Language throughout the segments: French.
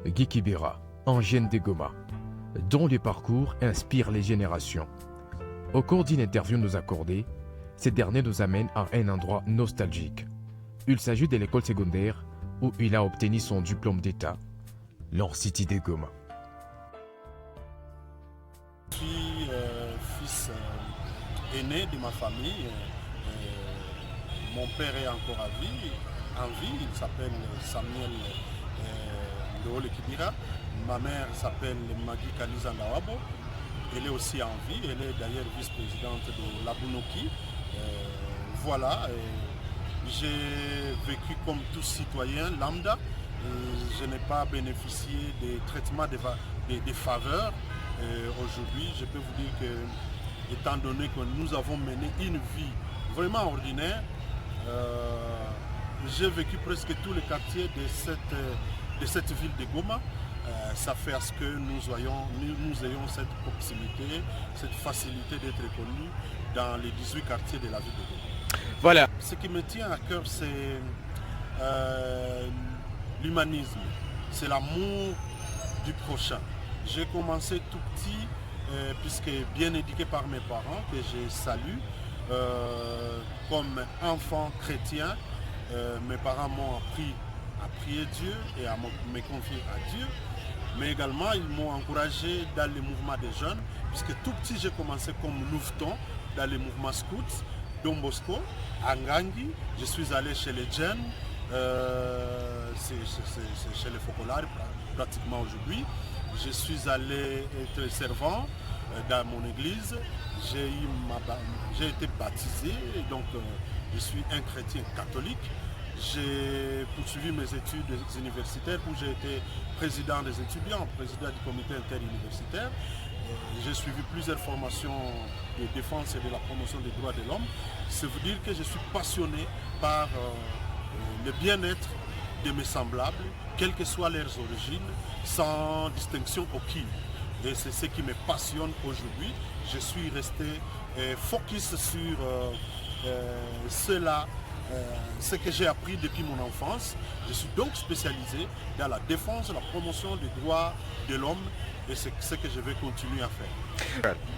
Guy Kibira, Angène de Goma, dont le parcours inspire les générations. Au cours d'une interview nous accordée, ce dernier nous amène à un endroit nostalgique. Il s'agit de l'école secondaire où il a obtenu son diplôme d'État, l'Université de Goma. Je suis fils aîné de ma famille. Mon père est encore en vie. Il s'appelle Samuel Ndole Kibira. Ma mère s'appelle Magui Kaliza Ndawabo. Elle est aussi en vie. Elle est d'ailleurs vice-présidente de l'Abunoki. Voilà. J'ai vécu comme tout citoyen lambda. Je n'ai pas bénéficié des traitements des faveurs. Aujourd'hui, je peux vous dire que, étant donné que nous avons mené une vie vraiment ordinaire, j'ai vécu presque tous les quartiers de cette ville de Goma. Ça fait à ce que nous ayons cette proximité, cette facilité d'être connus dans les 18 quartiers de la ville de Goma. Voilà. Ce qui me tient à cœur, c'est l'humanisme, c'est l'amour du prochain. J'ai commencé tout petit, puisque bien éduqué par mes parents, que je salue, comme enfant chrétien. Mes parents m'ont appris à prier Dieu et à me confier à Dieu. Mais également, ils m'ont encouragé dans les mouvements des jeunes, puisque tout petit, j'ai commencé comme louveton dans les mouvements scouts, Don Bosco, à Ngangi. Je suis allé chez les jeunes, c'est chez les Focolari pratiquement aujourd'hui. Je suis allé être servant dans mon église. J'ai été baptisé, donc je suis un chrétien catholique. J'ai poursuivi mes études universitaires où j'ai été président des étudiants, président du comité interuniversitaire. J'ai suivi plusieurs formations de défense et de la promotion des droits de l'homme. C'est vous dire que je suis passionné par le bien-être de mes semblables, quelles que soient leurs origines, sans distinction aucune. Et c'est ce qui me passionne aujourd'hui. Je suis resté focus sur cela, ce que j'ai appris depuis mon enfance. Je suis donc spécialisé dans la défense et la promotion des droits de l'homme et c'est ce que je vais continuer à faire.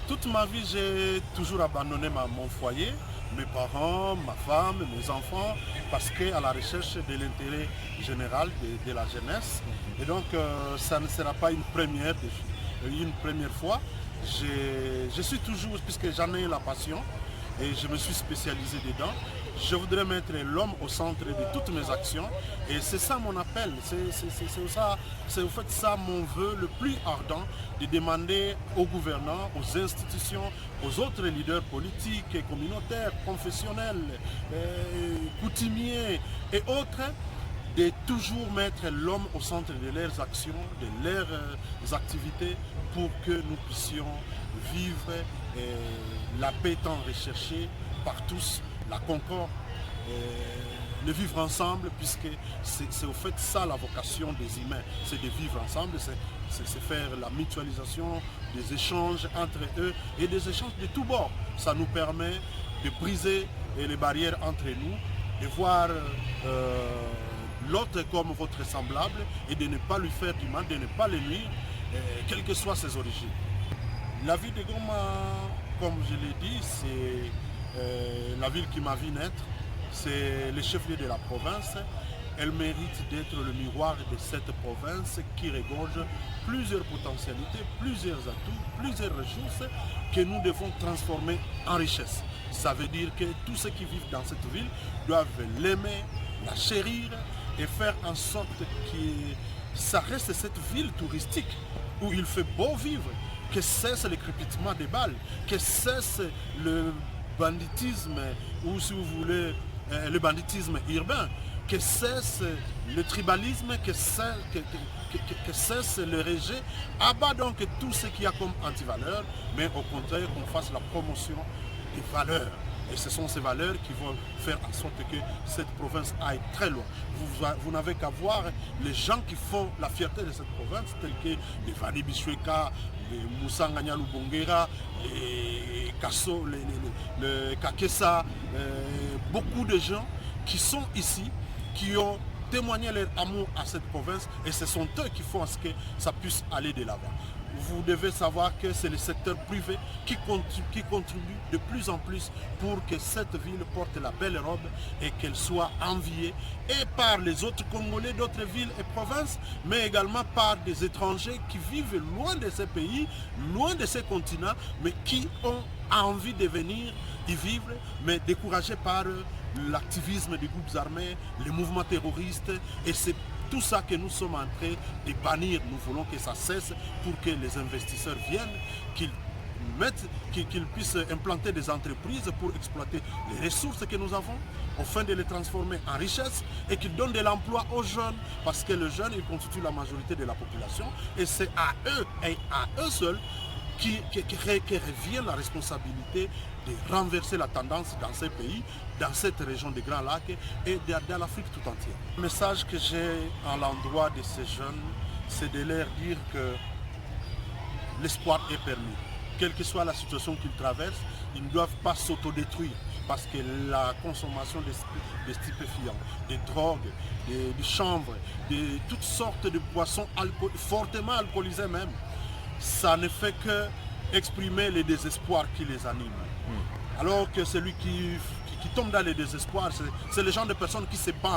Toute ma vie, j'ai toujours abandonné mon foyer, mes parents, ma femme, mes enfants, parce qu'à la recherche de l'intérêt général de la jeunesse. Et donc, ça ne sera pas une première fois. Je suis toujours, puisque j'en ai la passion, et je me suis spécialisé dedans. Je voudrais mettre l'homme au centre de toutes mes actions et c'est ça mon appel, c'est au fait ça mon vœu le plus ardent de demander aux gouvernants, aux institutions, aux autres leaders politiques, communautaires, confessionnels, coutumiers et autres de toujours mettre l'homme au centre de leurs actions, de leurs activités pour que nous puissions vivre la paix tant recherchée par tous, la concorde, le vivre ensemble, puisque c'est au fait ça la vocation des humains, c'est de vivre ensemble, c'est faire la mutualisation, des échanges entre eux et des échanges de tous bords. Ça nous permet de briser les barrières entre nous, de voir l'autre comme votre semblable et de ne pas lui faire du mal, de ne pas le nuire, quelles que soient ses origines. La ville de Goma, comme je l'ai dit, c'est la ville qui m'a vu naître, c'est le chef-lieu de la province. Elle mérite d'être le miroir de cette province qui regorge plusieurs potentialités, plusieurs atouts, plusieurs ressources que nous devons transformer en richesse. Ça veut dire que tous ceux qui vivent dans cette ville doivent l'aimer, la chérir et faire en sorte que ça reste cette ville touristique où il fait beau vivre, que cesse le crépitement des balles, que cesse le banditisme, ou si vous voulez, le banditisme urbain, que cesse le tribalisme, que cesse le rejet, abat donc tout ce qu'il y a comme antivaleurs, mais au contraire qu'on fasse la promotion des valeurs. Et ce sont ces valeurs qui vont faire en sorte que cette province aille très loin. Vous n'avez qu'à voir les gens qui font la fierté de cette province, tels que les Vani Bishweka, les Moussa Nganya Lubongera, les Kasso, les Kakessa, beaucoup de gens qui sont ici, qui ont témoigner leur amour à cette province et ce sont eux qui font ce que ça puisse aller de l'avant. Vous devez savoir que c'est le secteur privé qui contribue de plus en plus pour que cette ville porte la belle robe et qu'elle soit enviée et par les autres Congolais d'autres villes et provinces, mais également par des étrangers qui vivent loin de ces pays, loin de ces continents, mais qui ont envie de venir y vivre, mais découragés par l'activisme des groupes armés, les mouvements terroristes, et c'est tout ça que nous sommes en train de bannir. Nous voulons que ça cesse pour que les investisseurs viennent, qu'ils puissent implanter des entreprises pour exploiter les ressources que nous avons, afin de les transformer en richesse et qu'ils donnent de l'emploi aux jeunes, parce que les jeunes, ils constituent la majorité de la population et c'est à eux et à eux seuls qui revient la responsabilité de renverser la tendance dans ces pays, dans cette région des Grands Lacs et dans l'Afrique tout entière. Le message que j'ai à l'endroit de ces jeunes, c'est de leur dire que l'espoir est permis. Quelle que soit la situation qu'ils traversent, ils ne doivent pas s'autodétruire parce que la consommation de stupéfiants, de drogues, de chanvre, de toutes sortes de boissons fortement alcoolisées même, ça ne fait que exprimer le désespoir qui les anime. Alors que celui qui tombe dans le désespoir, c'est le genre de personnes qui se battent.